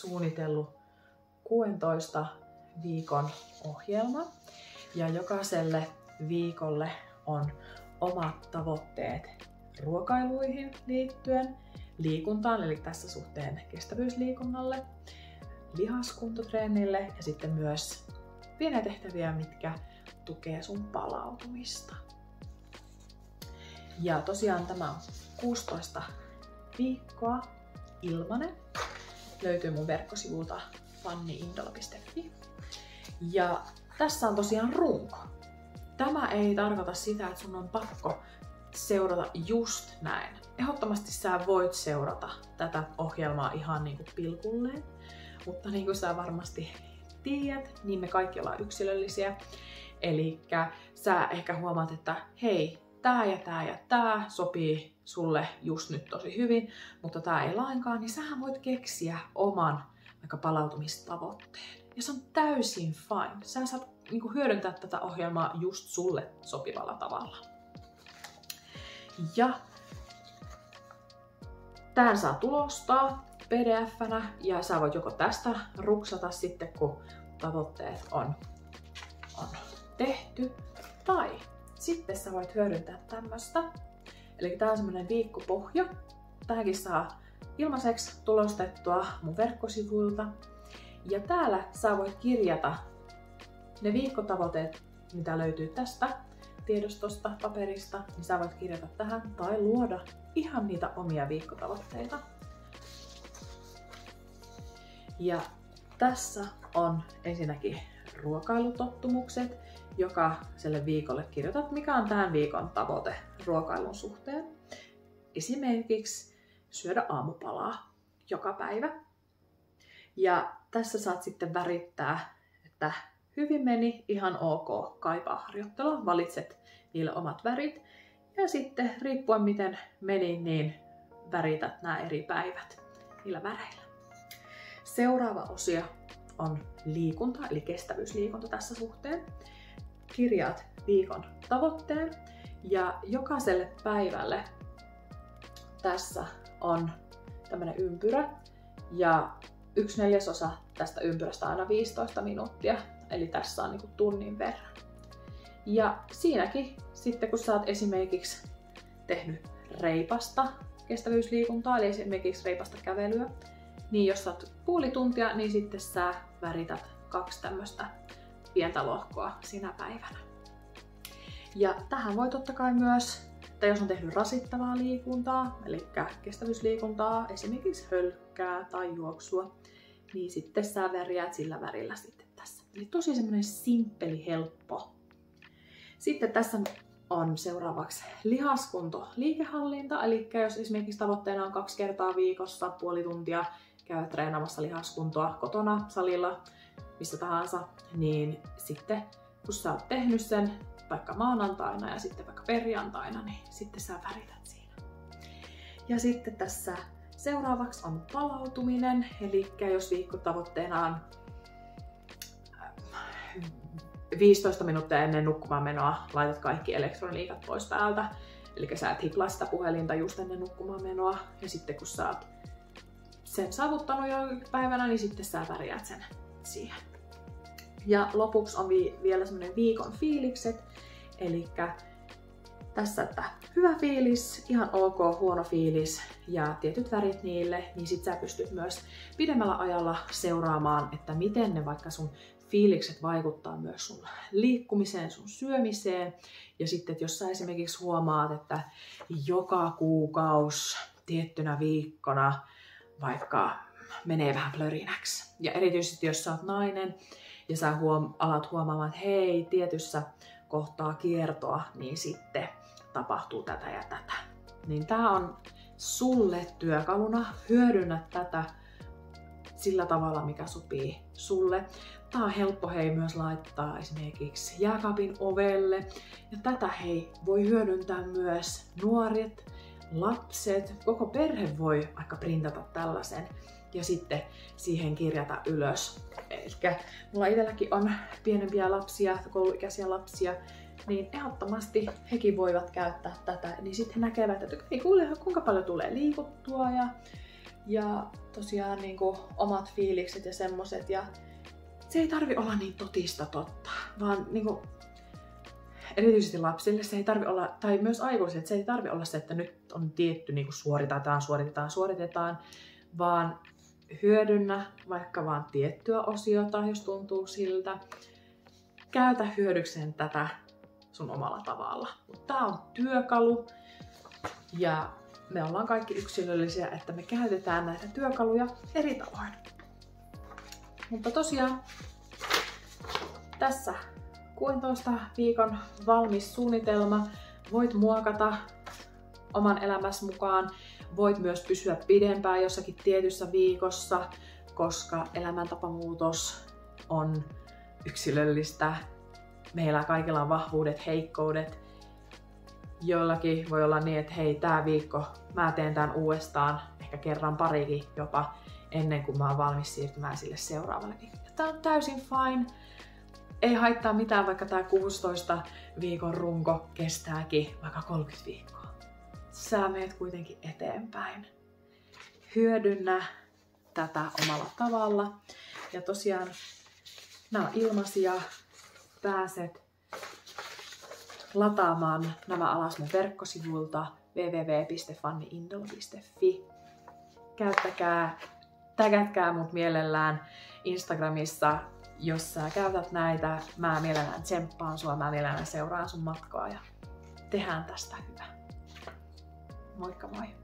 suunnitellut 16 viikon ohjelma ja jokaiselle viikolle on omat tavoitteet ruokailuihin liittyen, liikuntaan, eli tässä suhteen kestävyysliikunnalle, lihaskuntotreenille ja sitten myös pieniä tehtäviä, mitkä tukee sun palautumista. Ja tosiaan tämä on 16 viikkoa ilmanen. Löytyy mun verkkosivulta fanniindola.fi. Ja tässä on tosiaan runko. Tämä ei tarkoita sitä, että sun on pakko seurata just näin. Ehdottomasti sä voit seurata tätä ohjelmaa ihan niin kuin pilkulleen, mutta niin kuin sä varmasti tiedät, niin me kaikki ollaan yksilöllisiä. Elikkä sä ehkä huomaat, että hei, tää ja tää ja tää sopii sulle just nyt tosi hyvin, mutta tää ei lainkaan, niin sähän voit keksiä oman vaikka palautumistavoitteen. Ja se on täysin fine. Sä saat niin kuin hyödyntää tätä ohjelmaa just sulle sopivalla tavalla. Ja tähän saa tulostaa PDF-nä ja sä voit joko tästä ruksata sitten, kun tavoitteet on tehty, tai sitten sä voit hyödyntää tämmöstä. Eli tää on semmonen viikkopohja. Tähänkin saa ilmaiseksi tulostettua mun verkkosivuilta. Ja täällä sä voit kirjata ne viikkotavoitteet, mitä löytyy tästä tiedostosta, paperista, niin sä voit kirjata tähän tai luoda ihan niitä omia viikkotavoitteita. Ja tässä on ensinnäkin ruokailutottumukset, jokaiselle viikolle kirjoitat, mikä on tämän viikon tavoite ruokailun suhteen. Esimerkiksi syödä aamupalaa joka päivä. Ja tässä saat sitten värittää, että hyvin meni, ihan ok, kaipaa harjoittelua, valitset niille omat värit. Ja sitten riippuen miten meni, niin värität nämä eri päivät niillä väreillä. Seuraava osio on liikunta, eli kestävyysliikunta tässä suhteen. Kirjaat viikon tavoitteen ja jokaiselle päivälle tässä on tämmöinen ympyrä ja 1/4 tästä ympyrästä aina 15 minuuttia, eli tässä on niinku tunnin verran. Ja siinäkin sitten kun sä oot esimerkiksi tehnyt reipasta kestävyysliikuntaa, eli esimerkiksi reipasta kävelyä, niin jos sä oot puoli tuntia, niin sitten sä värität 2 tämmöistä pientä lohkoa sinä päivänä. Ja tähän voi totta kai myös, että jos on tehnyt rasittavaa liikuntaa, eli kestävyysliikuntaa, esimerkiksi hölkkää tai juoksua, niin sitten sä värjäät sillä värillä sitten tässä. Eli tosi semmoinen simppeli, helppo. Sitten tässä on seuraavaksi lihaskunto, liikehallinta, eli jos esimerkiksi tavoitteena on 2 kertaa viikossa puoli tuntia käydä treenaamassa lihaskuntoa kotona, salilla, missä tahansa, niin sitten kun sä oot tehnyt sen vaikka maanantaina ja sitten vaikka perjantaina, niin sitten sä värität siinä. Ja sitten tässä seuraavaksi on palautuminen, eli jos viikkotavoitteena on 15 minuuttia ennen nukkumaan menoa laitat kaikki elektroniikat pois päältä, eli sä et hiplaa sitä puhelinta just ennen nukkumaan menoa, ja sitten kun sä oot sen saavuttanut jo päivänä, niin sitten sä värjäät sen siihen. Ja lopuksi on vielä semmoinen viikon fiilikset, eli tässä, että hyvä fiilis, ihan ok, huono fiilis ja tietyt värit niille, niin sit sä pystyt myös pidemmällä ajalla seuraamaan, että miten ne vaikka sun fiilikset vaikuttaa myös sun liikkumiseen, sun syömiseen. Ja sitten, että jos sä esimerkiksi huomaat, että joka kuukausi tiettynä viikkona vaikka menee vähän plörinäksi. Ja erityisesti jos sä oot nainen ja sä alat huomaamaan, että hei, tietyssä kohtaa kiertoa, niin sitten tapahtuu tätä ja tätä. Niin tää on sulle työkaluna. Hyödynnä tätä sillä tavalla, mikä sopii sulle. Tää on helppo myös laittaa esimerkiksi jääkaapin ovelle. Ja tätä voi hyödyntää myös nuoret, lapset, koko perhe voi vaikka printata tällaisen ja sitten siihen kirjata ylös. Eli mulla itselläkin on pienempiä lapsia, kouluikäisiä lapsia, niin ehdottomasti hekin voivat käyttää tätä. Niin sitten he näkevät, että ei kuule, kuinka paljon tulee liikuttua ja ja tosiaan niinku omat fiilikset ja semmoset. Ja se ei tarvi olla niin totista totta, vaan niinku, erityisesti lapsille se ei tarvi olla, tai myös aikuisille, se ei tarvi olla se, että nyt on tietty niinku suoritetaan, vaan hyödynnä vaikka vaan tiettyä osiota, jos tuntuu siltä. Käytä hyödykseen tätä sun omalla tavalla. Mutta tää on työkalu ja me ollaan kaikki yksilöllisiä, että me käytetään näitä työkaluja eri tavoin. Mutta tosiaan tässä 16 viikon valmis suunnitelma. Voit muokata oman elämäsi mukaan. Voit myös pysyä pidempään jossakin tietyssä viikossa, koska elämäntapamuutos on yksilöllistä. Meillä kaikilla on vahvuudet, heikkoudet. Joillakin voi olla niin, että hei, tää viikko mä teen tän uudestaan, ehkä kerran parikin jopa, ennen kuin mä oon valmis siirtymään sille seuraavalle viikolle. Tää on täysin fine. Ei haittaa mitään, vaikka tää 16 viikon runko kestääkin vaikka 30 viikkoa. Sä meet kuitenkin eteenpäin. Hyödynnä tätä omalla tavalla. Ja tosiaan nämä on ilmaisia. Pääset lataamaan nämä alas mun verkkosivuilta www.fannyindolo.fi. Tägätkää mut mielellään Instagramissa, jos sä käytät näitä. Mä mielellään tsemppaan sua, mä mielellään seuraan sun matkaa ja tehdään tästä hyvä. Moikka moi!